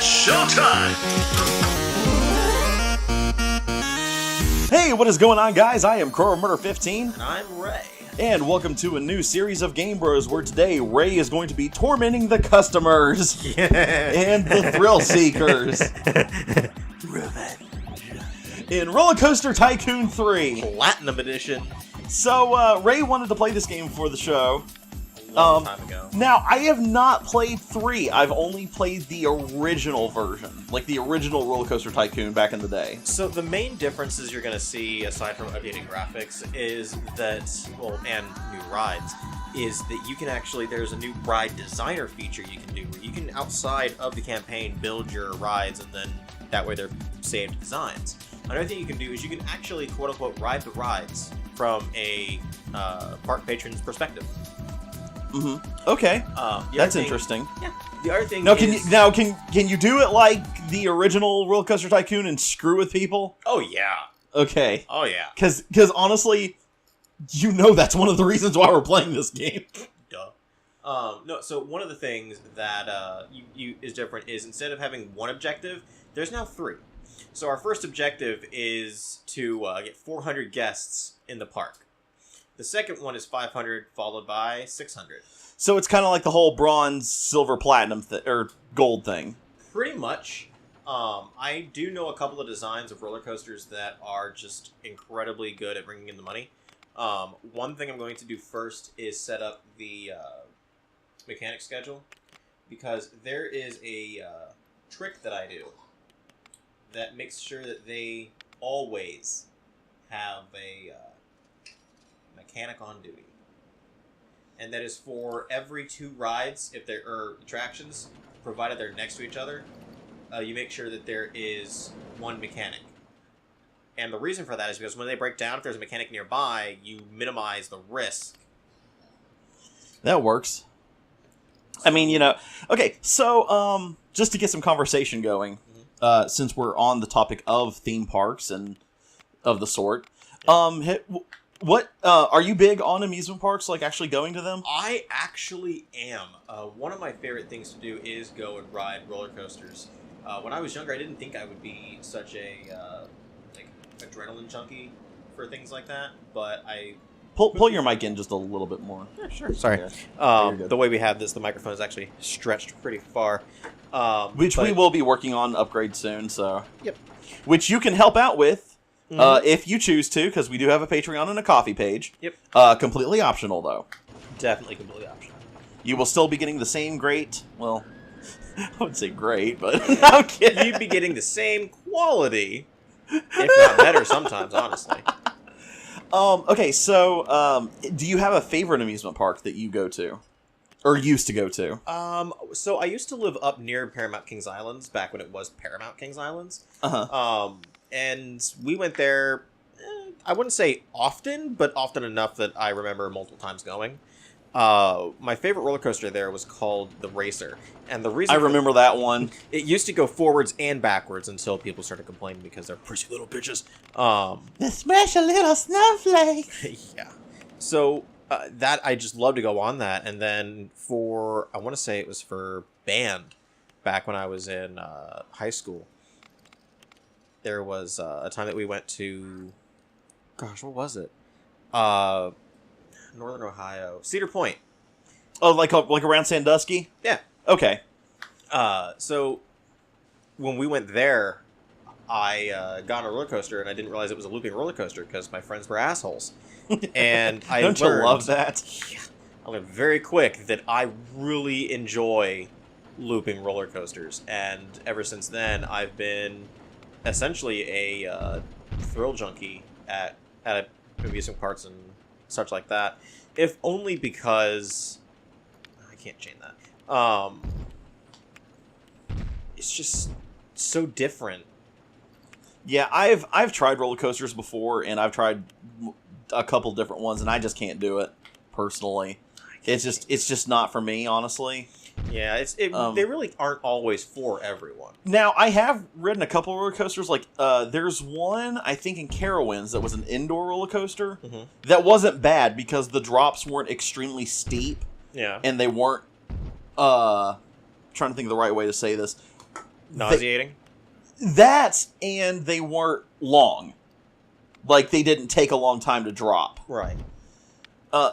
It's showtime! Hey, what is going on, guys? I am Crow Murder 15. And I'm Rei. And welcome to a new series of Game Bros, where today Rei is going to be tormenting the customers and the thrill seekers in Roller Coaster Tycoon 3 Platinum Edition. So, Rei wanted to play this game for the show. A long time ago. Now, I have not played 3. I've only played the original version. Like the original Roller Coaster Tycoon back in the day. So the main differences you're going to see, aside from updating graphics, is that, well, and new rides, is that you can actually, there's a new ride designer feature you can do, where you can, outside of the campaign, build your rides, and then that way they're saved designs. Another thing you can do is you can actually, quote-unquote, ride the rides from a park patron's perspective. Mm-hmm. Okay. That's interesting. Yeah. The other thing now, is... can you do it like the original Roller Coaster Tycoon and screw with people? Oh, yeah. Okay. Oh, yeah. Because honestly, you know that's one of the reasons why we're playing this game. Duh. No, so one of the things that is different is instead of having one objective, there's now 3. So our first objective is to get 400 guests in the park. The second one is 500, followed by 600. So it's kind of like the whole bronze, silver, platinum, or gold thing. Pretty much. I do know a couple of designs of roller coasters that are just incredibly good at bringing in the money. One thing I'm going to do first is set up the mechanic schedule, because there is a trick that I do that makes sure that they always have a mechanic on duty. And that is for every 2 rides, if there are attractions, provided they're next to each other, you make sure that there is one mechanic. And the reason for that is because when they break down, if there's a mechanic nearby, you minimize the risk. That works. I mean, you know... Okay, so, just to get some conversation going, since we're on the topic of theme parks and of the sort, what, are you big on amusement parks, like actually going to them? I actually am. One of my favorite things to do is go and ride roller coasters. When I was younger, I didn't think I would be such a, adrenaline junkie for things like that, but I... Pull your mic in just a little bit more. Yeah, sure. Sorry. The way we have this, the microphone is actually stretched pretty far. We will be working on upgrade soon, so... Yep. Which you can help out with, if you choose to, because we do have a Patreon and a Coffee page. Yep. Completely optional, though. Definitely completely optional. You will still be getting the same great... Well, I wouldn't say great, but... I'm kidding. You'd be getting the same quality, if not better sometimes, honestly. Okay, so, do you have a favorite amusement park that you go to? Or used to go to? So I used to live up near Paramount Kings Islands, back when it was Paramount Kings Islands. Uh-huh. And we went there, I wouldn't say often, but often enough that I remember multiple times going. My favorite roller coaster there was called the Racer. And the reason I remember that one. It used to go forwards and backwards until people started complaining because they're pretty little bitches. The special little snowflake. Yeah. So that I just love to go on that. And then for, I want to say it was for band back when I was in high school. There was a time that we went to, gosh, what was it? Northern Ohio, Cedar Point. Oh, like around Sandusky? Yeah. Okay. So when we went there, I got on a roller coaster and I didn't realize it was a looping roller coaster because my friends were assholes. And I Don't you love that? Yeah, I learned very quick that I really enjoy looping roller coasters, and ever since then I've been essentially a thrill junkie at amusement parks and such like that. If only because I can't change that. It's just so different. Yeah, I've tried roller coasters before, and I've tried a couple different ones, and I just can't do it personally. It's just not for me, honestly. Yeah, they really aren't always for everyone. Now, I have ridden a couple roller coasters. Like, there's one, I think, in Carowinds that was an indoor roller coaster. Mm-hmm. That wasn't bad because the drops weren't extremely steep. Yeah. And they weren't, trying to think of the right way to say this. Nauseating? And they weren't long. Like, they didn't take a long time to drop. Right.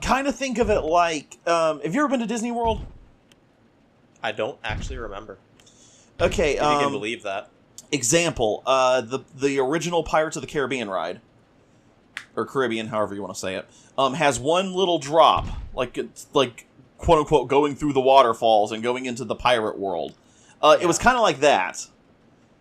Kind of think of it like, have you ever been to Disney World? I don't actually remember. Okay, If you can believe that. Example, the original Pirates of the Caribbean ride, or Caribbean, however you want to say it, has one little drop, like quote unquote going through the waterfalls and going into the pirate world. It was kind of like that,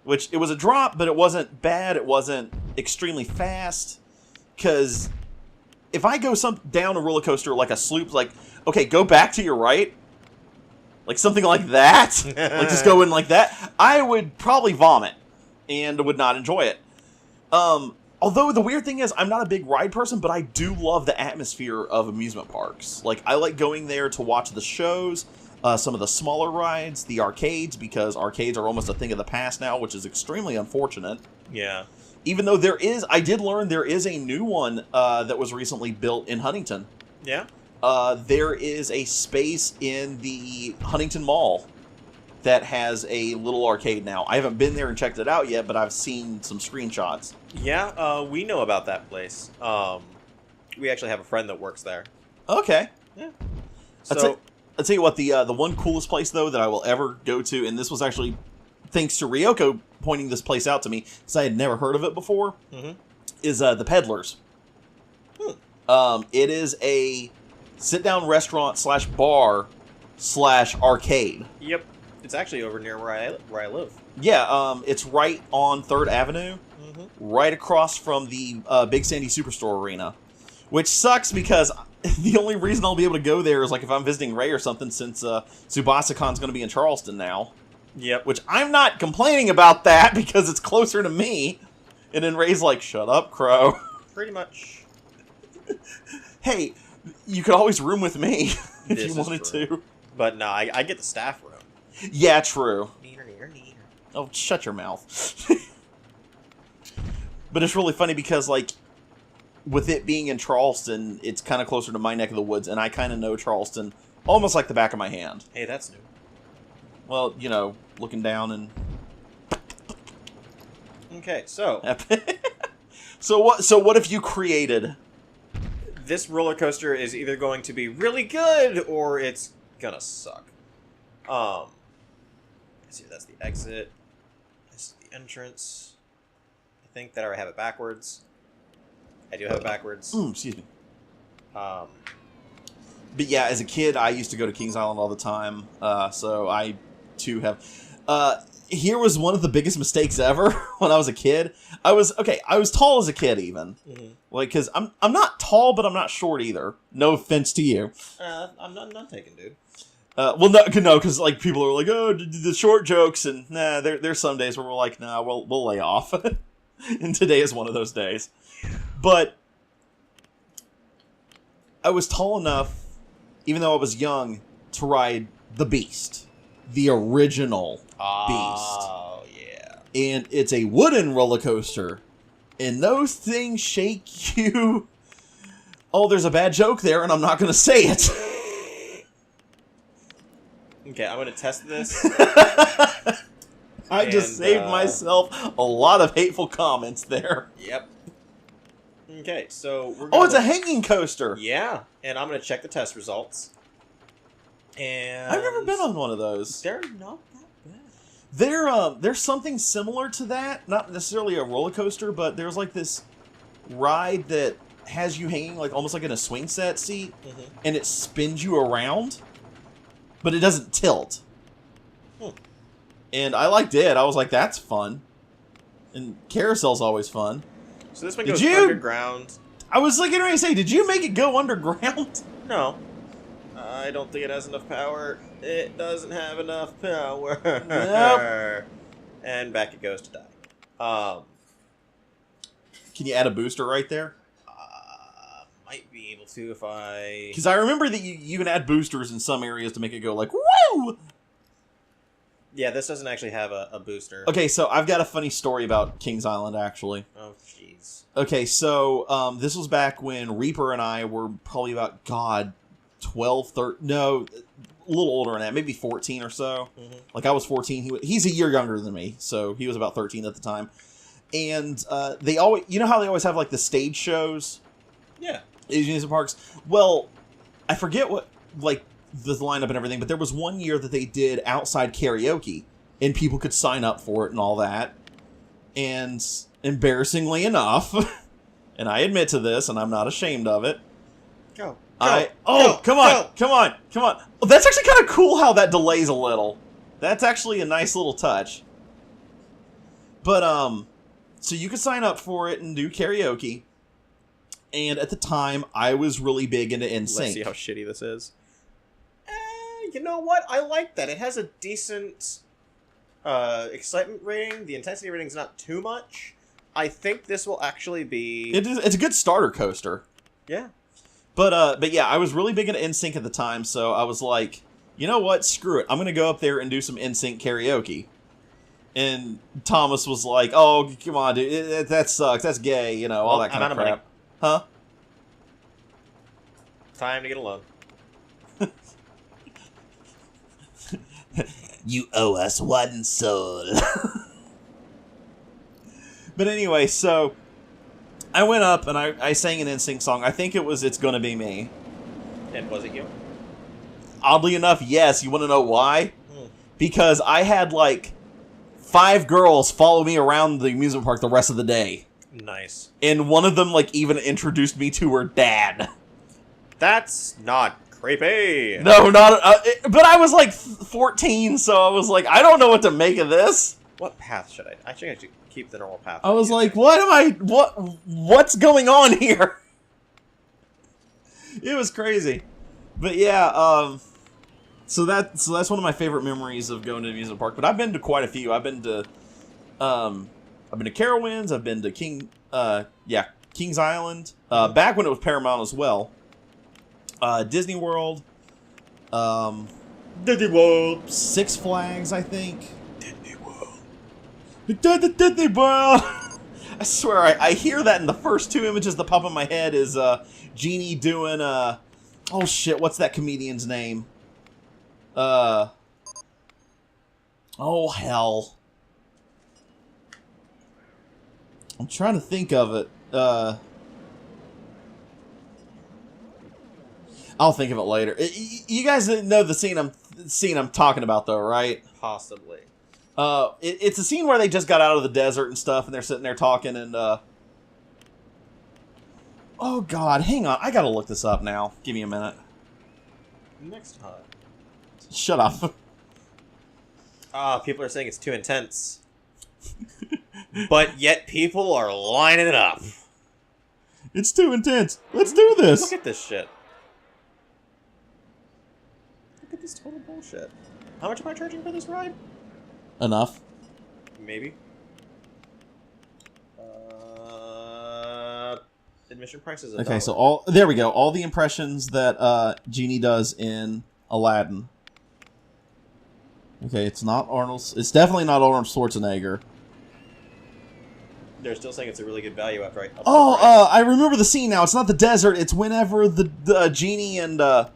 which it was a drop, but it wasn't bad. It wasn't extremely fast, because if I go down a roller coaster like a sloop, like, okay, go back to your right. Like something like that, like just go in like that, I would probably vomit and would not enjoy it. Although the weird thing is, I'm not a big ride person, but I do love the atmosphere of amusement parks. Like, I like going there to watch the shows, some of the smaller rides, the arcades, because arcades are almost a thing of the past now, which is extremely unfortunate. Yeah. Even though I did learn there is a new one that was recently built in Huntington. Yeah? There is a space in the Huntington Mall that has a little arcade now. I haven't been there and checked it out yet, but I've seen some screenshots. Yeah, we know about that place. We actually have a friend that works there. Okay. Yeah. So I'll tell you what, the one coolest place, though, that I will ever go to, and this was actually thanks to Riyoko pointing this place out to me, because I had never heard of it before, is the Peddlers. It is a sit-down restaurant / bar / arcade. Yep. It's actually over near where I live. Yeah, it's right on 3rd Avenue, right across from the Big Sandy Superstore Arena, which sucks because the only reason I'll be able to go there is like if I'm visiting Rei or something, since Tsubasa-con's going to be in Charleston now. Yep. Which I'm not complaining about that because it's closer to me. And then Rei's like, shut up, Crow. Pretty much. Hey, you could always room with me if you wanted to. But no, I get the staff room. Yeah, true. Neater. Oh, shut your mouth. But it's really funny because, like, with it being in Charleston, it's kind of closer to my neck of the woods, and I kind of know Charleston almost like the back of my hand. Hey, that's new. Well, you know, looking down and... Okay, so... So what have you created? This roller coaster is either going to be really good, or it's gonna suck. Let's see, that's the exit. This is the entrance. I think that I have it backwards. I do have it backwards. Excuse me. Um, But yeah, as a kid, I used to go to Kings Island all the time. So I, too, have... here was one of the biggest mistakes ever when I was a kid. I was tall as a kid, even. Like, because I'm not tall, but I'm not short either. No offense to you. I'm not taking, dude. Well, no, because like people are like, oh, the short jokes, and nah, there's some days where we're like, nah, we'll lay off. And today is one of those days. But I was tall enough, even though I was young, to ride the Beast, the original Beast. Oh yeah. And it's a wooden roller coaster, and those things shake you. Oh, there's a bad joke there, and I'm not going to say it. Okay, I'm going to test this. I just saved myself a lot of hateful comments there. Yep. Okay, so we're Oh, it's a hanging coaster. Yeah, and I'm going to check the test results. And I've never been on one of those. They're not that bad. There's something similar to that. Not necessarily a roller coaster, but there's like this ride that has you hanging like almost like in a swing set seat, and it spins you around, but it doesn't tilt. And I liked it. I was like, that's fun. And carousel's always fun. So this one goes underground. I was like getting ready to say, did you make it go underground? No. I don't think it has enough power. It doesn't have enough power. Nope. And back it goes to die. Can you add a booster right there? Might be able to if I... Because I remember that you can add boosters in some areas to make it go like, woo! Yeah, this doesn't actually have a booster. Okay, so I've got a funny story about Kings Island, actually. Oh, jeez. Okay, so this was back when Reaper and I were probably about, 12, 13... No, a little older than that, maybe 14 or so. Mm-hmm. Like I was 14. He's a year younger than me, so he was about 13 at the time. And they always, you know how they always have like the stage shows? Yeah. At amusement parks. Well, I forget what like the lineup and everything, but there was one year that they did outside karaoke, and people could sign up for it and all that. And embarrassingly enough, and I admit to this, and I'm not ashamed of it. Go. Come on. Well, that's actually kind of cool how that delays a little. That's actually a nice little touch. But, so you could sign up for it and do karaoke. And at the time, I was really big into NSYNC. Let's see how shitty this is. You know what? I like that. It has a decent excitement rating. The intensity rating's not too much. I think this will actually be... It's a good starter coaster. Yeah. But yeah, I was really big into NSYNC at the time, so I was like, you know what? Screw it. I'm going to go up there and do some NSYNC karaoke. And Thomas was like, oh, come on, dude. That sucks. That's gay, you know, all that kind of crap. Money. Huh? Time to get a loan. You owe us one soul. But anyway, so I went up and I sang an NSYNC song. I think it was It's Gonna Be Me. And was it you? Oddly enough, yes. You want to know why? Because I had like 5 girls follow me around the amusement park the rest of the day. Nice. And one of them like even introduced me to her dad. That's not creepy. No, not. But I was like 14, so I was like, I don't know what to make of this. What path should I? I think I should keep the normal path. I was like, what's going on here? It was crazy. But yeah, so that's one of my favorite memories of going to an amusement park. But I've been to quite a few. I've been to Carowinds. I've been to Kings Island. Back when it was Paramount as well. Disney World. Disney World. Six Flags, I think. Disney World. Disney World. I swear, I hear that in the first 2 images that pop in my head is Genie doing oh shit, what's that comedian's name? Oh hell. I'm trying to think of it. I'll think of it later. You guys know the scene I'm talking about, though, right? Possibly. It's a scene where they just got out of the desert and stuff, and they're sitting there talking, and oh god, hang on, I gotta look this up now. Give me a minute. Next time. Shut up. People are saying it's too intense. But yet people are lining it up. It's too intense. Let's do this. Look at this shit. Look at this total bullshit. How much am I charging for this ride? Enough. Maybe. Admission prices. Okay, so there we go. All the impressions that Genie does in Aladdin. Okay, it's not Arnold. It's definitely not Arnold Schwarzenegger. They're still saying it's a really good value after I remember the scene now. It's not the desert. It's whenever the Genie and the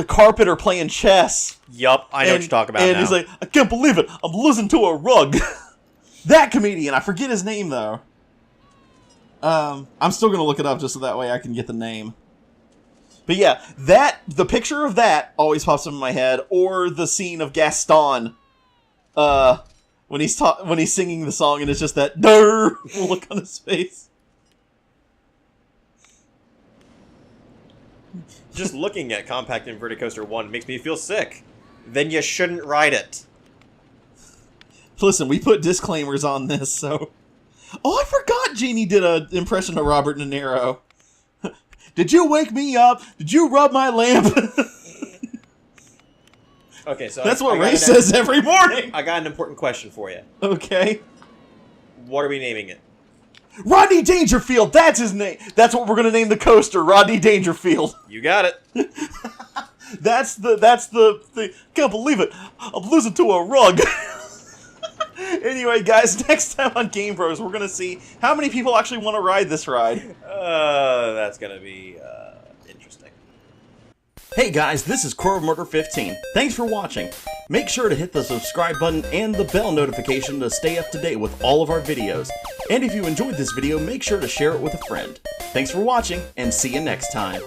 carpet are playing chess. Yup, I know what you're talking about and now. He's like, I can't believe it. I'm losing to a rug. That comedian. I forget his name, though. I'm still going to look it up just so that way I can get the name. But yeah, the picture of that always pops up in my head, or the scene of Gaston, when he's singing the song and it's just that durr look on his face. Just looking at Compact Inverted Coaster 1 makes me feel sick. Then you shouldn't ride it. Listen, we put disclaimers on this, so... Oh, I forgot Genie did an impression of Robert De Niro. Did you wake me up? Did you rub my lamp? Okay, so that's what Ray says every morning. I got an important question for you. Okay. What are we naming it? Rodney Dangerfield. That's his name. That's what we're gonna name the coaster. Rodney Dangerfield. You got it. That's the. Can't believe it. I'm losing to a rug. Anyway, guys, next time on Game Bros, we're gonna see how many people actually want to ride this ride. That's gonna be interesting. Hey guys, this is Core Murder 15. Thanks for watching. Make sure to hit the subscribe button and the bell notification to stay up to date with all of our videos. And if you enjoyed this video, make sure to share it with a friend. Thanks for watching, and see you next time.